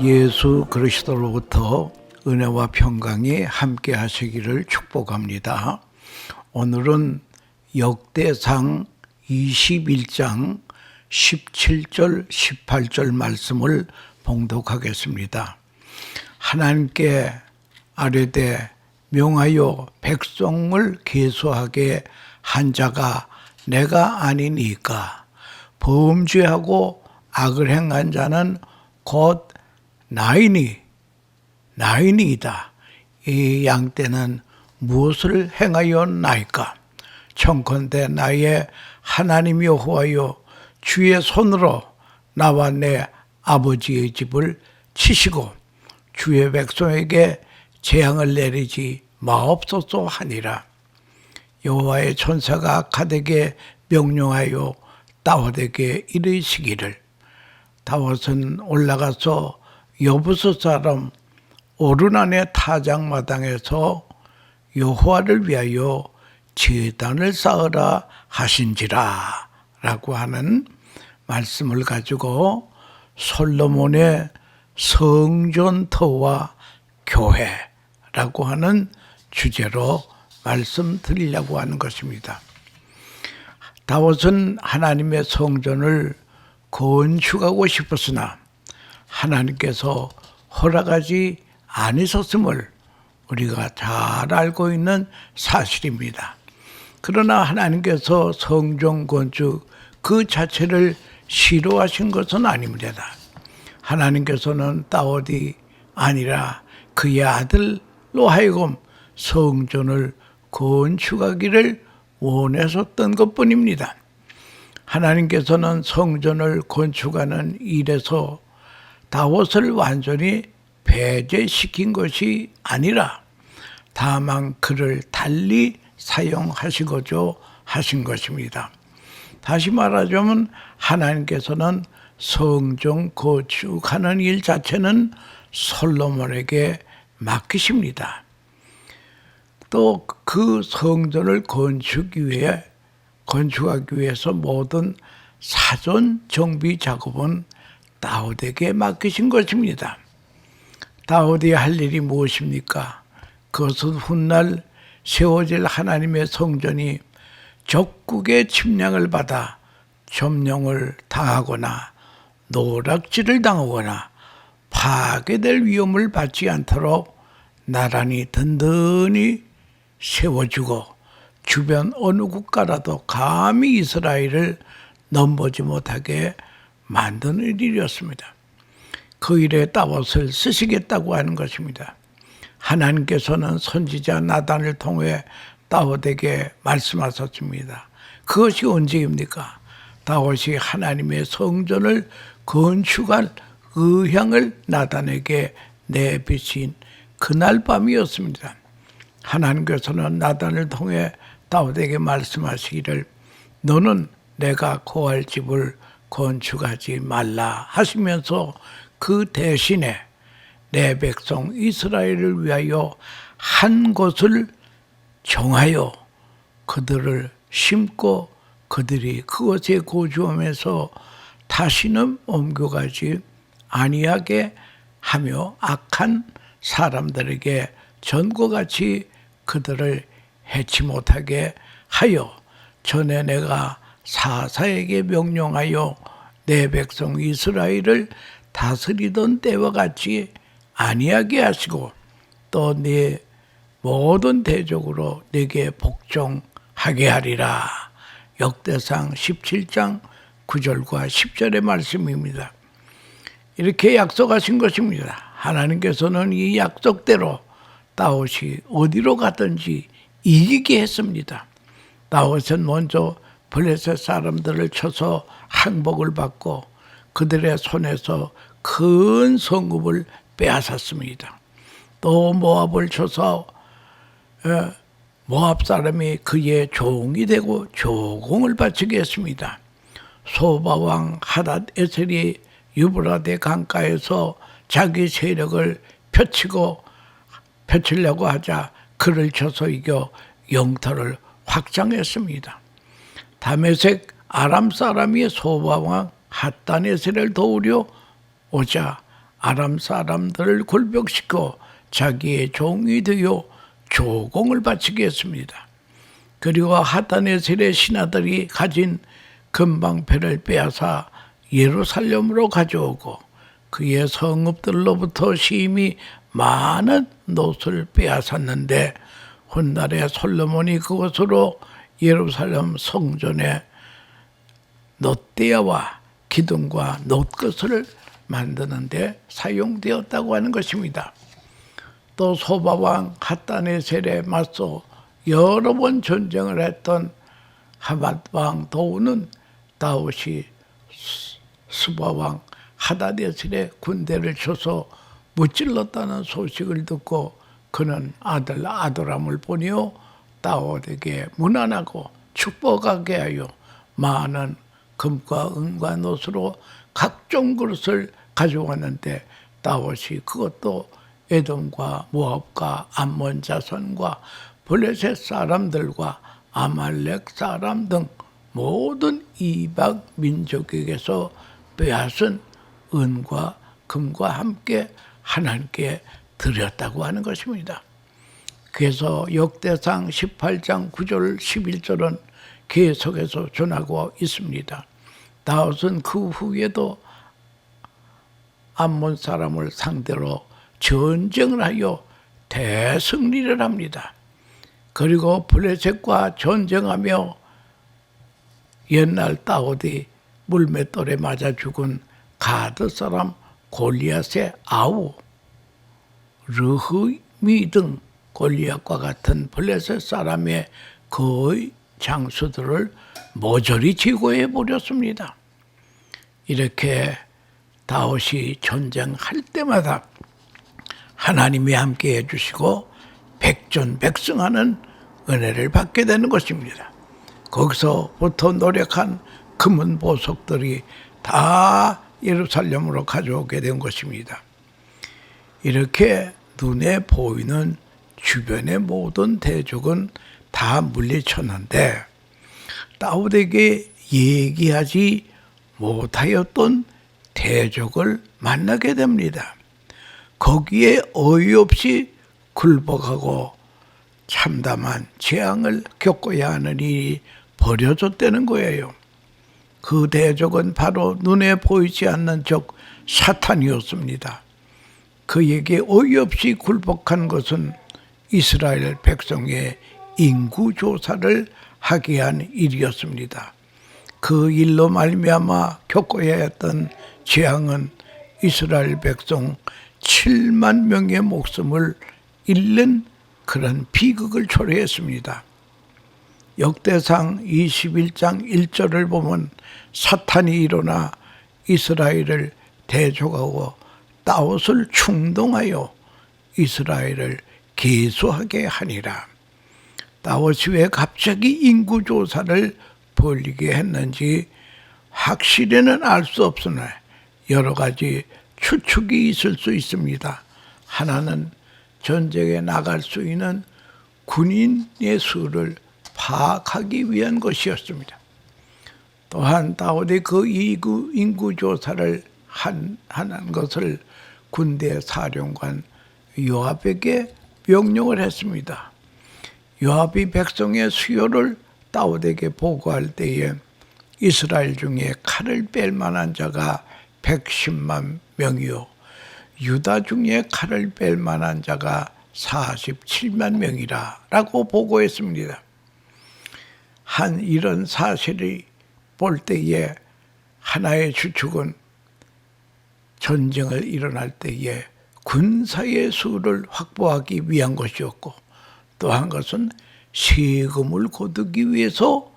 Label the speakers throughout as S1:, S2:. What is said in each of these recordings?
S1: 예수 그리스도로부터 은혜와 평강이 함께 하시기를 축복합니다. 오늘은 역대상 21장 17절 18절 말씀을 봉독하겠습니다. 하나님께 아뢰되 명하여 백성을 계수하게 한 자가 내가 아니니까 범죄하고 악을 행한 자는 곧 나이니이다. 이 양떼는 무엇을 행하여 나이까? 청컨대 나의 하나님 여호와여 주의 손으로 나와 내 아버지의 집을 치시고 주의 백성에게 재앙을 내리지 마옵소서 하니라. 여호와의 천사가 갓에게 명령하여 다윗에게 이르시기를 다윗은 올라가서 여부스 사람 오르난의 타작마당에서 여호와를 위하여 제단을 쌓으라 하신지라 라고 하는 말씀을 가지고 솔로몬의 성전터와 교회라고 하는 주제로 말씀드리려고 하는 것입니다. 다윗은 하나님의 성전을 건축하고 싶었으나 하나님께서 허락하지 않으셨음을 우리가 잘 알고 있는 사실입니다. 그러나 하나님께서 성전 건축 그 자체를 싫어하신 것은 아닙니다. 하나님께서는 다윗이 아니라 그의 아들로 하여금 성전을 건축하기를 원하셨던 것뿐입니다. 하나님께서는 성전을 건축하는 일에서 다윗을 완전히 배제시킨 것이 아니라 다만 그를 달리 사용하시고자 하신 것입니다. 다시 말하자면 하나님께서는 성전 건축하는 일 자체는 솔로몬에게 맡기십니다. 또 그 성전을 건축하기 위해서 모든 사전 정비 작업은 다윗에게 맡기신 것입니다. 다윗이 할 일이 무엇입니까? 그것은 훗날 세워질 하나님의 성전이 적국의 침략을 받아 점령을 당하거나 노략질을 당하거나 파괴될 위험을 받지 않도록 나란히 든든히 세워주고 주변 어느 국가라도 감히 이스라엘을 넘보지 못하게 만드는 일이었습니다. 그 일에 다윗을 쓰시겠다고 하는 것입니다. 하나님께서는 선지자 나단을 통해 다윗에게 말씀하셨습니다. 그것이 언제입니까? 다윗이 하나님의 성전을 건축할 의향을 나단에게 내비친 그날 밤이었습니다. 하나님께서는 나단을 통해 다윗에게 말씀하시기를 너는 내가 거할 집을 건축하지 말라 하시면서 그 대신에 내 백성 이스라엘을 위하여 한 곳을 정하여 그들을 심고 그들이 그곳에 거주하면서 다시는 옮겨가지 아니하게 하며 악한 사람들에게 전과 같이 그들을 해치 못하게 하여 전에 내가 사사에게 명령하여 내 백성 이스라엘을 다스리던 때와 같이 아니하게 하시고 또 네 모든 대적으로 네게 복종하게 하리라. 역대상 17장 9절과 10절의 말씀입니다. 이렇게 약속하신 것입니다. 하나님께서는 이 약속대로 다윗이 어디로 가든지 이기게 했습니다. 다윗은 먼저 블레셋 사람들을 쳐서 항복을 받고 그들의 손에서 큰 성읍을 빼앗았습니다. 또 모압을 쳐서 모압 사람이 그의 종이 되고 조공을 바치게 했습니다. 소바왕 하닷 에셀이 유브라데 강가에서 자기 세력을 펼치려고 하자 그를 쳐서 이겨 영토를 확장했습니다. 다메섹 아람 사람이 소바왕 핫다네셀을 도우려 오자 아람 사람들을 굴복시켜 자기의 종이 되어 조공을 바치게 했습니다. 그리고 하다네셀의 신하들이 가진 금방패를 빼앗아 예루살렘으로 가져오고 그의 성읍들로부터 심히 많은 놋을 빼앗았는데 훗날에 솔로몬이 그것으로 예루살렘 성전에 놋대야와 기둥과 놋것을 만드는데 사용되었다고 하는 것입니다. 또 소바왕 하다네셀에 맞서 여러 번 전쟁을 했던 하밧왕 도우는 다윗이 스바왕 하다네셀의 군대를 쳐서 무찔렀다는 소식을 듣고 그는 아들 아도람을 보내어 다윗에게 문안하고 축복하게 하여 많은 금과 은과 놋으로 각종 그릇을 가져왔는데 다윗이 그것도 에돔과 모압과 암몬 자손과 블레셋 사람들과 아말렉 사람 등 모든 이방 민족에게서 빼앗은 은과 금과 함께 하나님께 드렸다고 하는 것입니다. 그래서 역대상 18장 9절 11절은 계속해서 전하고 있습니다. 다윗은 그 후에도 암몬 사람을 상대로 전쟁을 하여 대승리를 합니다. 그리고 블레셋과 전쟁하며 옛날 다윗이 물맷돌에 맞아 죽은 가드 사람 골리앗의 아우 르흐미 등 골리앗과 같은 블레셋 사람의 거의 장수들을 모조리 제거해 버렸습니다. 이렇게 다윗이 전쟁할 때마다 하나님이 함께 해주시고 백전백승하는 은혜를 받게 되는 것입니다. 거기서부터 노력한 금은 보석들이 다 예루살렘으로 가져오게 된 것입니다. 이렇게 눈에 보이는 주변의 모든 대적은 다 물리쳤는데 다윗에게 얘기하지 못하였던 대적을 만나게 됩니다. 거기에 어이없이 굴복하고 참담한 재앙을 겪어야 하는 일이 벌어졌다는 거예요. 그 대적은 바로 눈에 보이지 않는 적 사탄이었습니다. 그에게 어이없이 굴복한 것은 이스라엘 백성의 인구조사를 하게 한 일이었습니다. 그 일로 말미암아 겪어야 했던 재앙은 이스라엘 백성 7만 명의 목숨을 잃는 그런 비극을 초래했습니다. 역대상 21장 1절을 보면 사탄이 일어나 이스라엘을 대적하고 다윗을 충동하여 이스라엘을 계수하게 하니라. 다윗이 왜 갑자기 인구조사를 벌이게 했는지 확실히는 알 수 없으나 여러 가지 추측이 있을 수 있습니다. 하나는 전쟁에 나갈 수 있는 군인의 수를 파악하기 위한 것이었습니다. 또한 다윗이 그 인구조사를 하는 것을 군대 사령관 요압에게 명령을 했습니다. 요압이 백성의 수요를 다윗에게 보고할 때에 이스라엘 중에 칼을 뺄 만한 자가 110만 명이요 유다 중에 칼을 뺄 만한 자가 47만 명이라 라고 보고했습니다. 한 이런 사실이 볼 때에 하나의 추측은 전쟁을 일어날 때에 군사의 수를 확보하기 위한 것이었고 또 한 것은 세금을 거두기 위해서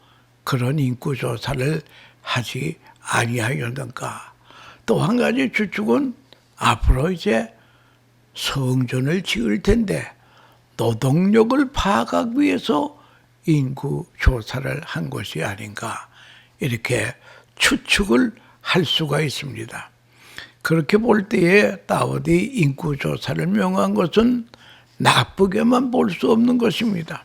S1: 그런 인구조사를 하지 아니하였는가. 또 한 가지 추측은 앞으로 이제 성전을 지을 텐데 노동력을 파악하기 위해서 인구조사를 한 것이 아닌가. 이렇게 추측을 할 수가 있습니다. 그렇게 볼 때에 다윗이 인구조사를 명한 것은 나쁘게만 볼 수 없는 것입니다.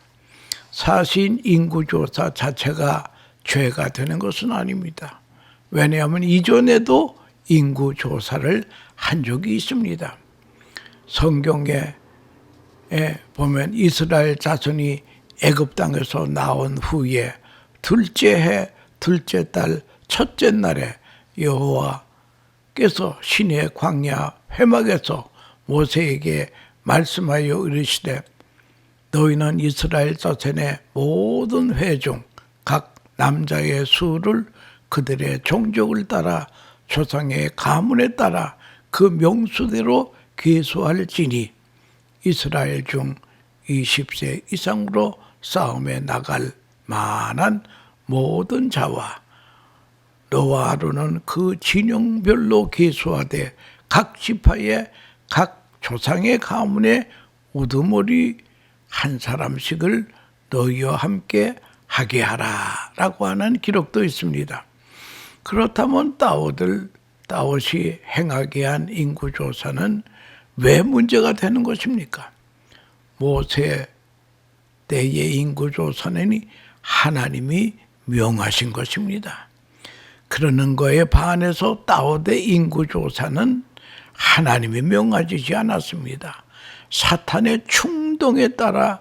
S1: 사실 인구조사 자체가 죄가 되는 것은 아닙니다. 왜냐하면 이전에도 인구조사를 한 적이 있습니다. 성경에 보면 이스라엘 자손이 애굽 땅에서 나온 후에 둘째 해 둘째 달 첫째 날에 여호와께서 시내 광야 회막에서 모세에게 말씀하여 이르시되 너희는 이스라엘 자손의 모든 회 중 각 남자의 수를 그들의 종족을 따라 조상의 가문에 따라 그 명수대로 계수할지니 이스라엘 중 20세 이상으로 싸움에 나갈 만한 모든 자와 너와 아론은 그 진영별로 계수하되 각 지파의 각 조상의 가문에 우두머리 한 사람씩을 너희와 함께 하게 하라 라고 하는 기록도 있습니다. 그렇다면 다윗이 행하게 한 인구조사는 왜 문제가 되는 것입니까? 모세 때의 인구조사는 하나님이 명하신 것입니다. 그러는 거에 반해서 다윗의 인구조사는 하나님이 명하지 않았습니다. 사탄의 충동에 따라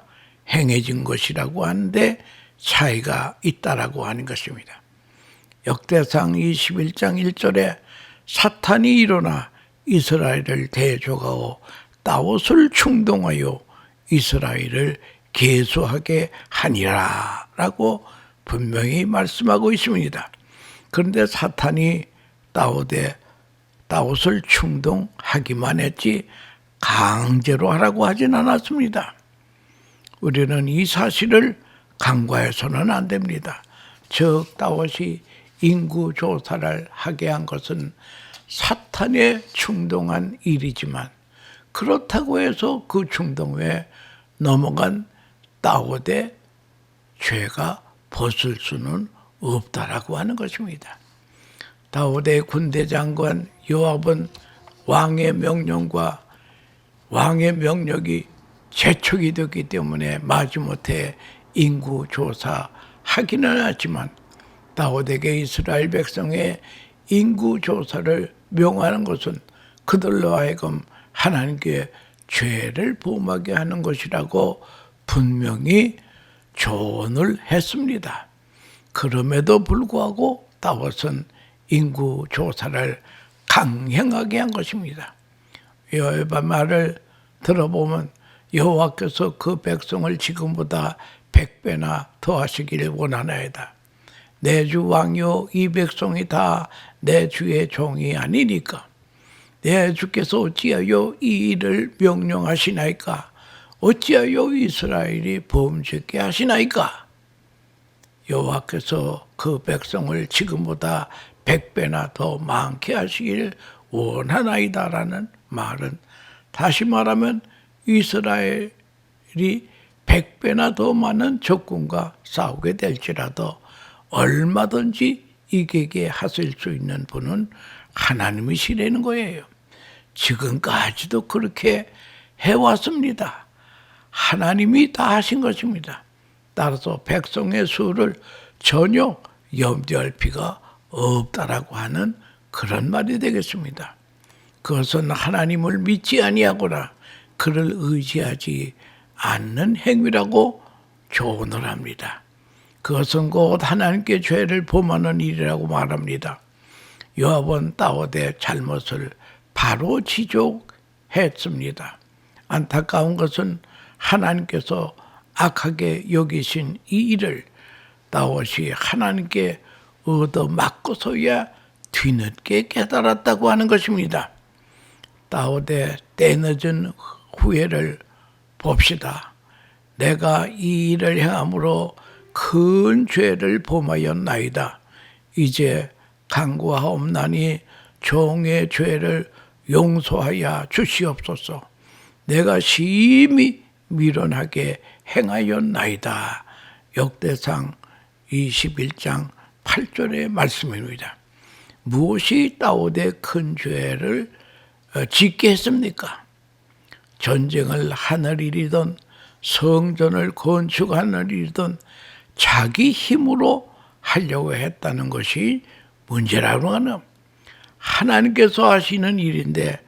S1: 행해진 것이라고 하는데 차이가 있다라고 하는 것입니다. 역대상 21장 1절에 사탄이 일어나 이스라엘을 대적하고 다윗을 충동하여 이스라엘을 계수하게 하니라 라고 분명히 말씀하고 있습니다. 그런데 사탄이 다윗을 충동하기만 했지 강제로 하라고 하진 않았습니다. 우리는 이 사실을 간과해서는 안 됩니다. 즉 다윗이 인구조사를 하게 한 것은 사탄에 충동한 일이지만 그렇다고 해서 그 충동에 넘어간 다윗의 죄가 벗을 수는 없다라고 하는 것입니다. 다윗의 군대 장관 요압은 왕의 명령과 왕의 명령이 재촉이 됐기 때문에 마지못해 인구조사하기는 하지만 다윗에게 이스라엘 백성의 인구조사를 명하는 것은 그들로 하여금 하나님께 죄를 범하게 하는 것이라고 분명히 조언을 했습니다. 그럼에도 불구하고 다윗은 인구조사를 강행하게 한 것입니다. 여호와의 말을 들어보면 여호와께서 그 백성을 지금보다 100배나 더하시기를 원하나이다. 내 주 왕이요 이 백성이 다 내 주의 종이 아니니까 내 주께서 어찌하여 이 일을 명령하시나이까? 어찌하여 이스라엘이 범죄케 하시나이까? 여호와께서 그 백성을 지금보다 100배나 더 많게 하시길 원하나이다라는 말은 다시 말하면 이스라엘이 100배나 더 많은 적군과 싸우게 될지라도 얼마든지 이기게 하실 수 있는 분은 하나님이시라는 거예요. 지금까지도 그렇게 해왔습니다. 하나님이 다 하신 것입니다. 따라서 백성의 수를 전혀 염려할 필요가 없다라고 하는 그런 말이 되겠습니다. 그것은 하나님을 믿지 아니하거나 그를 의지하지 않는 행위라고 조언을 합니다. 그것은 곧 하나님께 죄를 범하는 일이라고 말합니다. 요압은 다윗의 잘못을 바로 지적했습니다. 안타까운 것은 하나님께서 악하게 여기신 이 일을 다윗이 하나님께 얻어맞고서야 뒤늦게 깨달았다고 하는 것입니다. 다윗의 때늦은 후회를 봅시다. 내가 이 일을 행함으로 큰 죄를 범하였나이다. 이제 간구하옵나니 종의 죄를 용서하여 주시옵소서. 내가 심히 미련하게 행하였나이다. 역대상 21장 8절의 말씀입니다. 무엇이 다윗의 큰 죄를 짓게 했습니까? 전쟁을 하는 일이든 성전을 건축하는 일이든 자기 힘으로 하려고 했다는 것이 문제라고 하는 하나님께서 하시는 일인데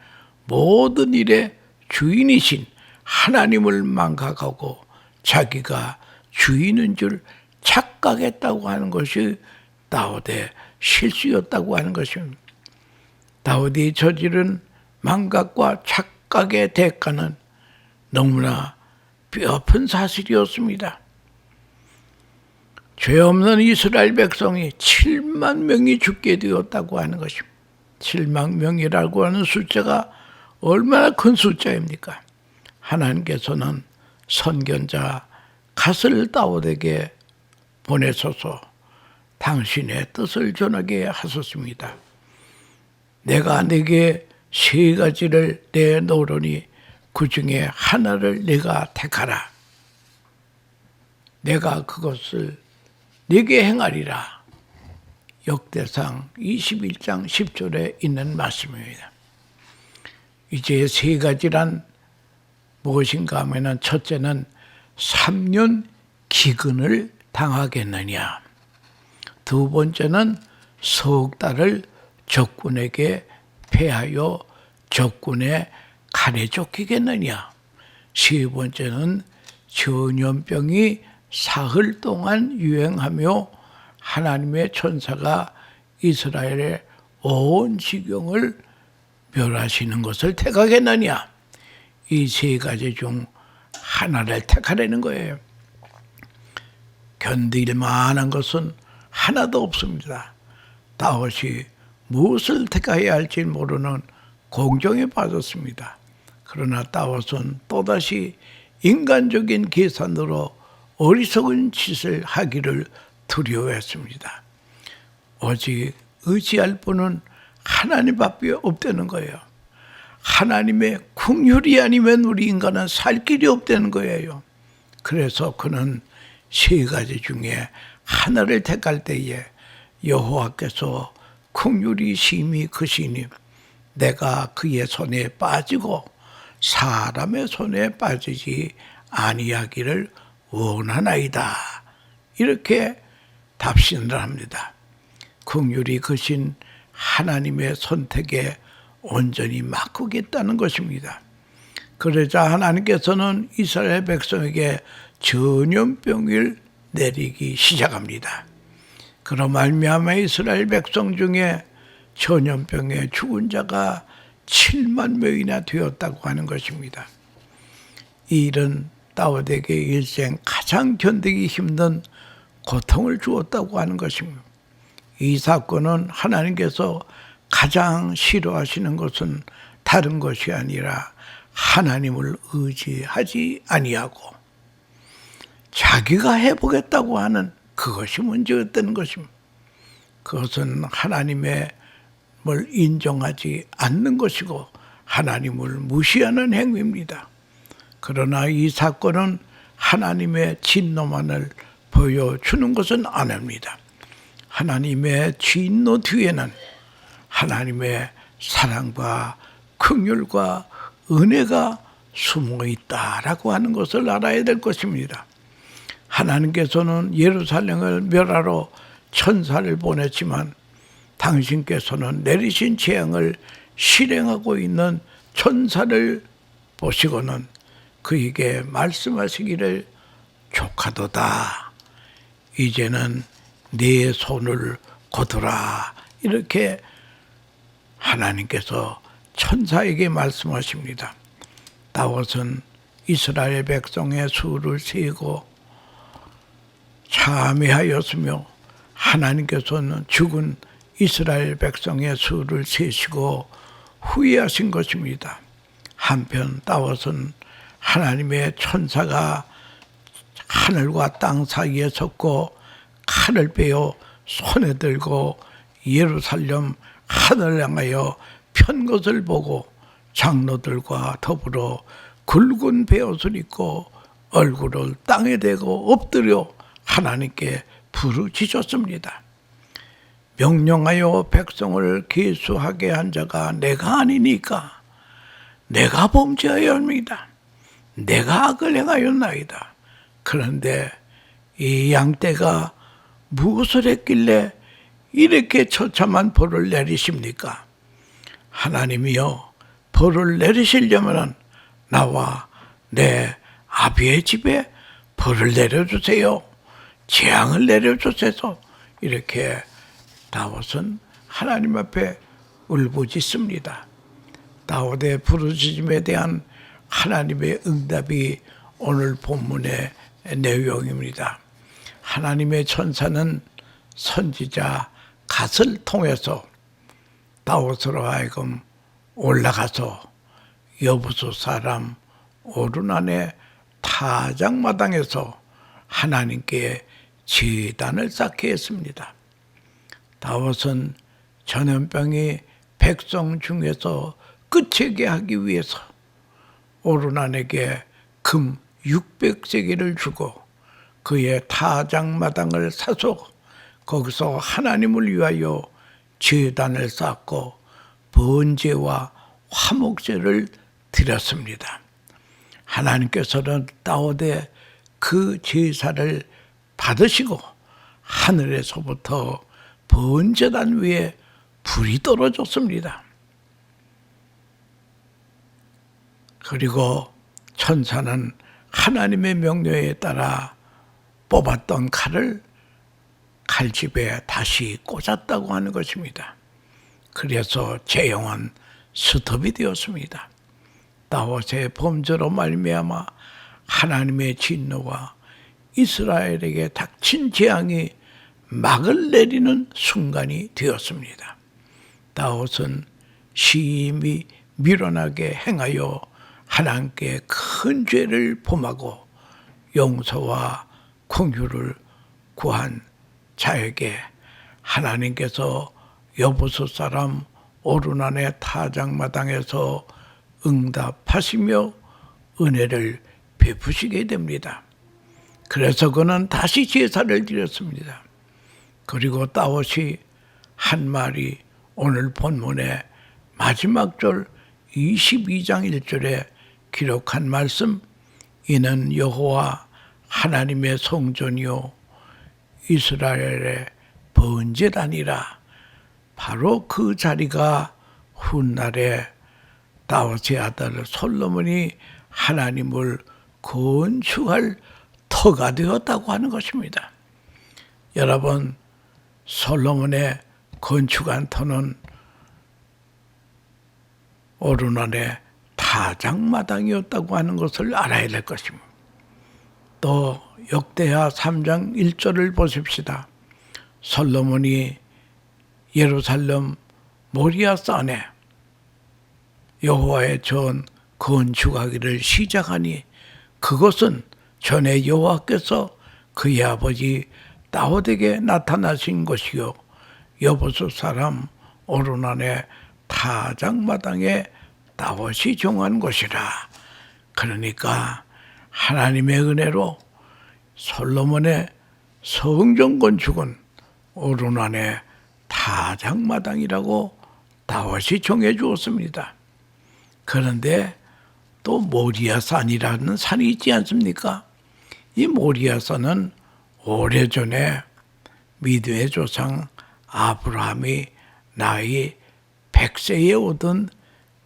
S1: 모든 일의 주인이신 하나님을 망각하고 자기가 주인인 줄 착각했다고 하는 것이 다윗의 실수였다고 하는 것입니다. 다윗이 저지른 망각과 착각의 대가는 너무나 뼈아픈 사실이었습니다. 죄 없는 이스라엘 백성이 7만 명이 죽게 되었다고 하는 것입니다. 7만 명이라고 하는 숫자가 얼마나 큰 숫자입니까? 하나님께서는 선견자 갓을 다윗에게 보내셔서 당신의 뜻을 전하게 하셨습니다. 내가 네게 3가지를 내놓으니 그 중에 하나를 네가 택하라. 내가 그것을 네게 행하리라. 역대상 21장 10절에 있는 말씀입니다. 이제 3가지란 무엇인가 하면 첫째는 3년 기근을 당하겠느냐. 두 번째는 석 달을 적군에게 패하여 적군의 칼에 쫓기겠느냐. 세 번째는 전염병이 사흘 동안 유행하며 하나님의 천사가 이스라엘의 온 지경을 멸하시는 것을 택하겠느냐. 이 3가지 중 하나를 택하라는 거예요. 견딜 만한 것은 하나도 없습니다. 다윗이 무엇을 택해야 할지 모르는 공경에 빠졌습니다. 그러나 다윗은 또다시 인간적인 계산으로 어리석은 짓을 하기를 두려워했습니다. 오직 의지할 분은 하나님밖에 없다는 거예요. 하나님의 긍휼이 아니면 우리 인간은 살 길이 없다는 거예요. 그래서 그는 3가지 중에 하나를 택할 때에 여호와께서 긍휼이 심히 크시니 내가 그의 손에 빠지고 사람의 손에 빠지지 아니하기를 원하나이다. 이렇게 답신을 합니다. 긍휼이 크신 하나님의 선택에 온전히 맡기겠다는 것입니다. 그러자 하나님께서는 이스라엘 백성에게 전염병을 내리기 시작합니다. 그로 말미암아 이스라엘 백성 중에 전염병에 죽은 자가 7만 명이나 되었다고 하는 것입니다. 이 일은 다윗에게 일생 가장 견디기 힘든 고통을 주었다고 하는 것입니다. 이 사건은 하나님께서 가장 싫어하시는 것은 다른 것이 아니라 하나님을 의지하지 아니하고 자기가 해보겠다고 하는 그것이 문제였다는 것입니다. 그것은 하나님의 뭘 인정하지 않는 것이고 하나님을 무시하는 행위입니다. 그러나 이 사건은 하나님의 진노만을 보여주는 것은 아닙니다. 하나님의 진노 뒤에는 하나님의 사랑과 긍휼과 은혜가 숨어 있다라고 하는 것을 알아야 될 것입니다. 하나님께서는 예루살렘을 멸하러 천사를 보냈지만 당신께서는 내리신 재앙을 실행하고 있는 천사를 보시고는 그에게 말씀하시기를 조카도다. 이제는 네 손을 거두라. 이렇게 하나님께서 천사에게 말씀하십니다. 다윗은 이스라엘 백성의 수를 세고 참회하였으며 하나님께서는 죽은 이스라엘 백성의 수를 세시고 후회하신 것입니다. 한편 다윗은 하나님의 천사가 하늘과 땅 사이에 섰고 칼을 빼어 손에 들고 예루살렘 하늘을 향하여 편 것을 보고 장로들과 더불어 굵은 베옷을 입고 얼굴을 땅에 대고 엎드려 하나님께 부르짖었습니다. 명령하여 백성을 계수하게 한 자가 내가 아니니까 내가 범죄하였습니다. 내가 악을 행하였나이다. 그런데 이 양떼가 무엇을 했길래 이렇게 처참한 벌을 내리십니까? 하나님이여, 벌을 내리시려면 나와 내 아비의 집에 벌을 내려주세요. 재앙을 내려주세요. 이렇게 다윗은 하나님 앞에 울부짖습니다. 다윗의 부르짖음에 대한 하나님의 응답이 오늘 본문의 내용입니다. 하나님의 천사는 선지자 갓을 통해서 다윗으로 하여금 올라가서 여부수 사람 오르난의 타작마당에서 하나님께 제단을 쌓게 했습니다. 다윗은 전염병이 백성 중에서 끝이게 하기 위해서 오르난에게 금 600세겔을 주고 그의 타작마당을 사서 거기서 하나님을 위하여 제단을 쌓고 번제와 화목제를 드렸습니다. 하나님께서는 다윗의 그 제사를 받으시고 하늘에서부터 번제단 위에 불이 떨어졌습니다. 그리고 천사는 하나님의 명령에 따라 뽑았던 칼을 칼집에 다시 꽂았다고 하는 것입니다. 그래서 재영은 스톱이 되었습니다. 다윗의 범죄로 말미암아 하나님의 진노와 이스라엘에게 닥친 재앙이 막을 내리는 순간이 되었습니다. 다윗은 심히 미련하게 행하여 하나님께 큰 죄를 범하고 용서와 긍휼을 구한 자에게 하나님께서 여부수 사람 오르난의 타작마당에서 응답하시며 은혜를 베푸시게 됩니다. 그래서 그는 다시 제사를 드렸습니다. 그리고 다윗이 한 말이 오늘 본문의 마지막 절 22장 1절에 기록한 말씀, 이는 여호와 하나님의 성전이요 이스라엘의 번제단이라. 바로 그 자리가 훗날에 다윗의 아들 솔로몬이 하나님을 건축할 터가 되었다고 하는 것입니다. 여러분, 솔로몬의 건축한 터는 오르난의 타작마당이었다고 하는 것을 알아야 될 것입니다. 또 역대하 3장 1절을 보십시다. 솔로몬이 예루살렘 모리아산에 여호와의 전 건축하기를 시작하니 그것은 전에 여호와께서 그의 아버지 다윗에게 나타나신 것이요 여부수 사람 오르난의 타작마당에 다윗이 정한 것이라. 그러니까 하나님의 은혜로 솔로몬의 성전 건축은 오르난의 타작마당이라고 다윗이 정해 주었습니다. 그런데 또 모리아산이라는 산이 있지 않습니까? 이 모리아산은 오래전에 미드의 조상 아브라함이 나이 100세에 얻은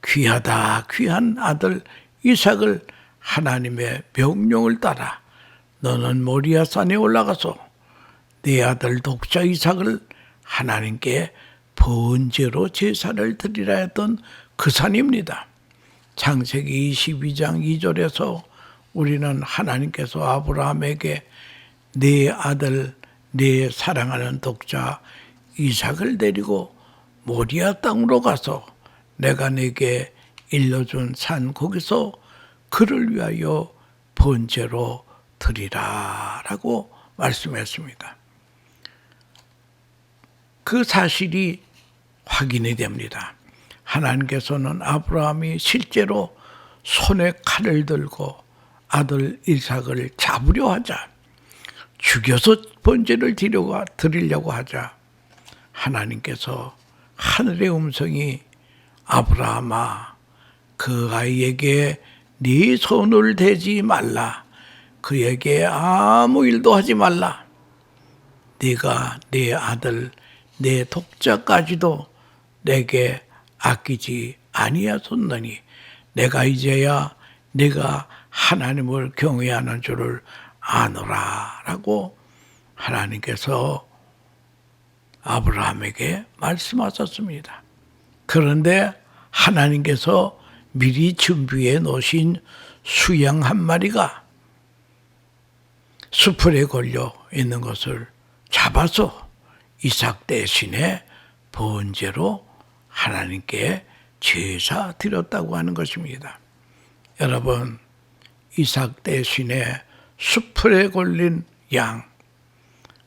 S1: 귀한 아들 이삭을 하나님의 명령을 따라 너는 모리아산에 올라가서 네 아들 독자 이삭을 하나님께 번제로 제사를 드리라 했던 그 산입니다. 창세기 22장 2절에서 우리는 하나님께서 아브라함에게 네 아들, 네 사랑하는 독자 이삭을 데리고 모리아 땅으로 가서 내가 네게 일러준 산 거기서 그를 위하여 번제로 드리라 라고 말씀했습니다. 그 사실이 확인이 됩니다. 하나님께서는 아브라함이 실제로 손에 칼을 들고 아들 이삭을 잡으려 하자, 죽여서 번제를 드리려고 하자 하나님께서 하늘의 음성이 아브라함아 그 아이에게 네 손을 대지 말라. 그에게 아무 일도 하지 말라. 네가 네 아들 내 독자까지도 내게 아끼지 아니하였느니 내가 이제야 네가 하나님을 경외하는 줄을 아노라 라고 하나님께서 아브라함에게 말씀하셨습니다. 그런데 하나님께서 미리 준비해 놓으신 수양 한 마리가 수풀에 걸려 있는 것을 잡아서 이삭 대신에 번제로 하나님께 제사 드렸다고 하는 것입니다. 여러분, 이삭 대신에 수풀에 걸린 양,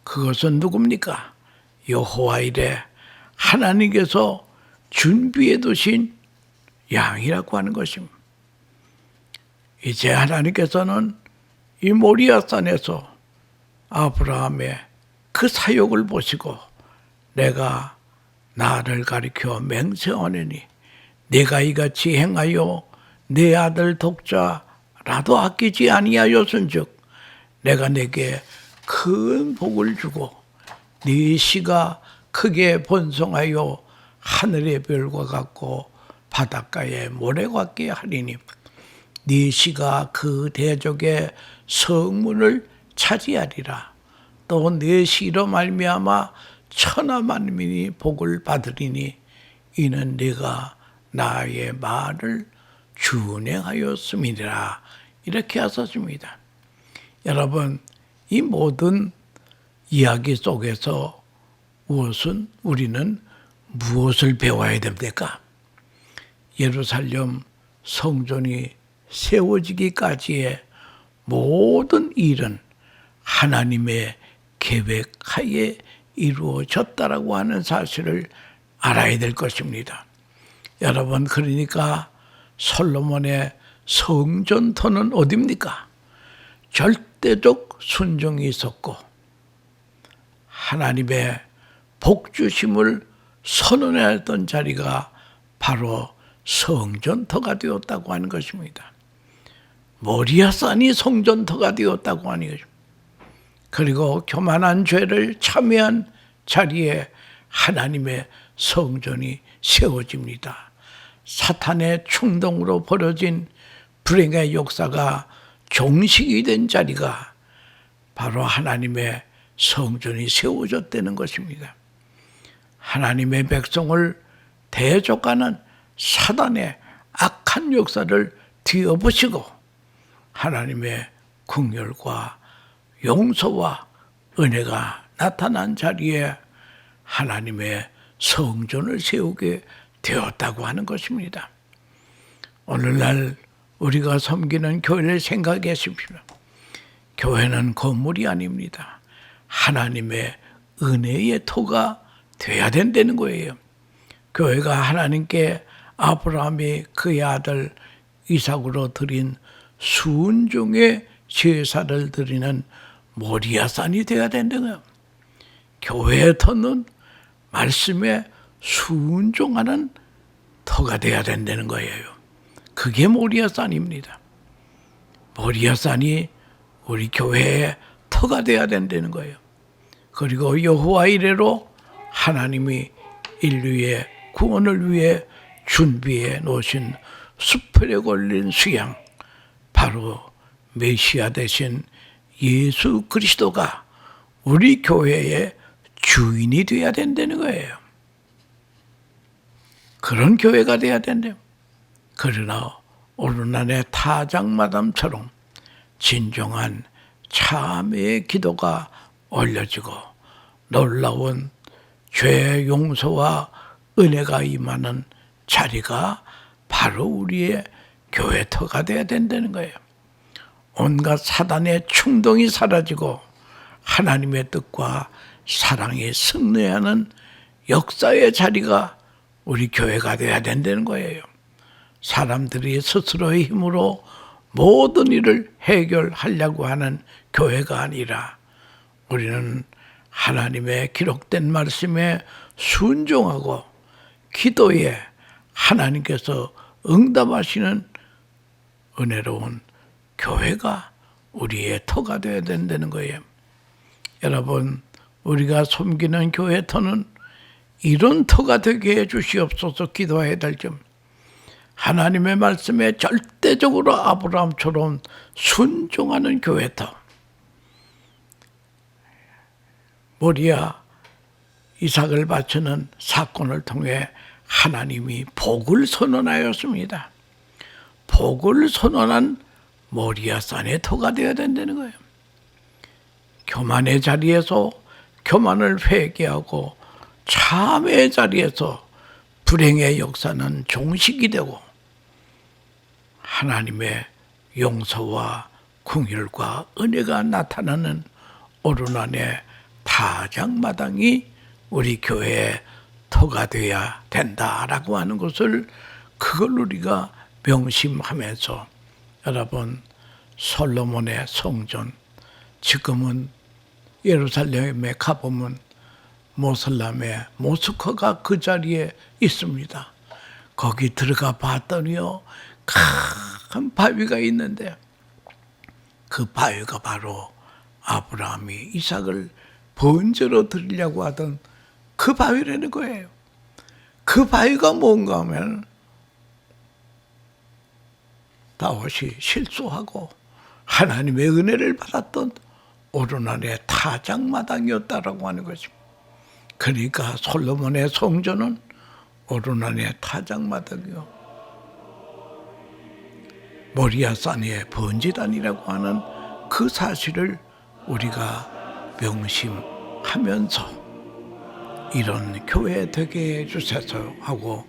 S1: 그것은 누굽니까? 여호와 이레 하나님께서 준비해 두신 양이라고 하는 것입니다. 이제 하나님께서는 이 모리아산에서 아브라함의 그 사역을 보시고 내가 나를 가리켜 맹세하노니 내가 이같이 행하여 내 아들 독자라도 아끼지 아니하였은즉 내가 내게 큰 복을 주고 네 씨가 크게 번성하여 하늘의 별과 같고 바닷가의 모래 같게 하리니 네 씨가 그 대적의 성문을 차지하리라. 또 네 씨로 말미암아 천하 만민이 복을 받으리니 이는 네가 나의 말을 준행하였음이니라. 이렇게 하셨습니다. 여러분, 이 모든 이야기 속에서 우리는 무엇을 배워야 됩니까? 예루살렘 성전이 세워지기까지의 모든 일은 하나님의 계획하에 이루어졌다라고 하는 사실을 알아야 될 것입니다. 여러분, 그러니까 솔로몬의 성전터는 어디입니까? 절대적 순종이 있었고 하나님의 복주심을 선언했던 자리가 바로 성전터가 되었다고 하는 것입니다. 모리아산이 성전터가 되었다고 하는 것입니다. 그리고 교만한 죄를 참여한 자리에 하나님의 성전이 세워집니다. 사탄의 충동으로 벌어진 불행의 역사가 종식이 된 자리가 바로 하나님의 성전이 세워졌다는 것입니다. 하나님의 백성을 대적하는 사단의 악한 역사를 뒤엎으시고 하나님의 긍휼과 용서와 은혜가 나타난 자리에 하나님의 성전을 세우게 되었다고 하는 것입니다. 오늘날 우리가 섬기는 교회를 생각해 보십시오. 교회는 건물이 아닙니다. 하나님의 은혜의 터가 돼야 된다는 거예요. 교회가 하나님께 아브라함이 그의 아들 이삭으로 드린 순종의 제사를 드리는 모리아산이 되어야 된다는 거예요. 교회의 터는 말씀에 순종하는 터가 돼야 된다는 거예요. 그게 모리아산입니다. 모리아산이 우리 교회의 터가 돼야 된다는 거예요. 그리고 여호와 이레로 하나님이 인류의 구원을 위해 준비해 놓으신 수풀에 걸린 수양, 바로 메시아 되신 예수 그리스도가 우리 교회의 주인이 되어야 된다는 거예요. 그런 교회가 되어야 된대요. 그러나 오르난의 타작마담처럼 진정한 참회의 기도가 올려지고 놀라운 죄 용서와 은혜가 임하는 자리가 바로 우리의 교회터가 되어야 된다는 거예요. 온갖 사단의 충동이 사라지고 하나님의 뜻과 사랑이 승리하는 역사의 자리가 우리 교회가 되어야 된다는 거예요. 사람들이 스스로의 힘으로 모든 일을 해결하려고 하는 교회가 아니라 우리는 하나님의 기록된 말씀에 순종하고 기도에 하나님께서 응답하시는 은혜로운 교회가 우리의 터가 되어야 된다는 거예요. 여러분, 우리가 섬기는 교회 터는 이런 터가 되게 해 주시옵소서 기도해야 될 점. 하나님의 말씀에 절대적으로 아브라함처럼 순종하는 교회터. 모리아 이삭을 바치는 사건을 통해 하나님이 복을 선언하였습니다. 복을 선언한 모리아산의 터가 되어야 된다는 거예요. 교만의 자리에서 교만을 회개하고 참회의 자리에서 불행의 역사는 종식이 되고 하나님의 용서와 긍휼과 은혜가 나타나는 오르난의 타작마당이 우리 교회의 터가 되어야 된다라고 하는 것을 그걸 우리가 명심하면서 여러분 솔로몬의 성전 지금은 예루살렘에 가보면 모슬람의 모스크가 그 자리에 있습니다. 거기 들어가 봤더니요 큰 바위가 있는데 그 바위가 바로 아브라함이 이삭을 번제로 드리려고 하던 그 바위라는 거예요. 그 바위가 뭔가 하면 다윗이 실수하고 하나님의 은혜를 받았던 오르난의 타작마당이었다라고 하는 것입니다. 그러니까 솔로몬의 성전은 오르난의 타작마당이요 모리아산의 번제단이라고 하는 그 사실을 우리가 명심하면서 이런 교회 되게 해주셔서 하고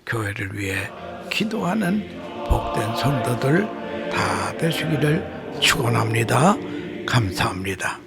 S1: 교회를 위해 기도하는 복된 성도들 다 되시기를 축원합니다. 감사합니다.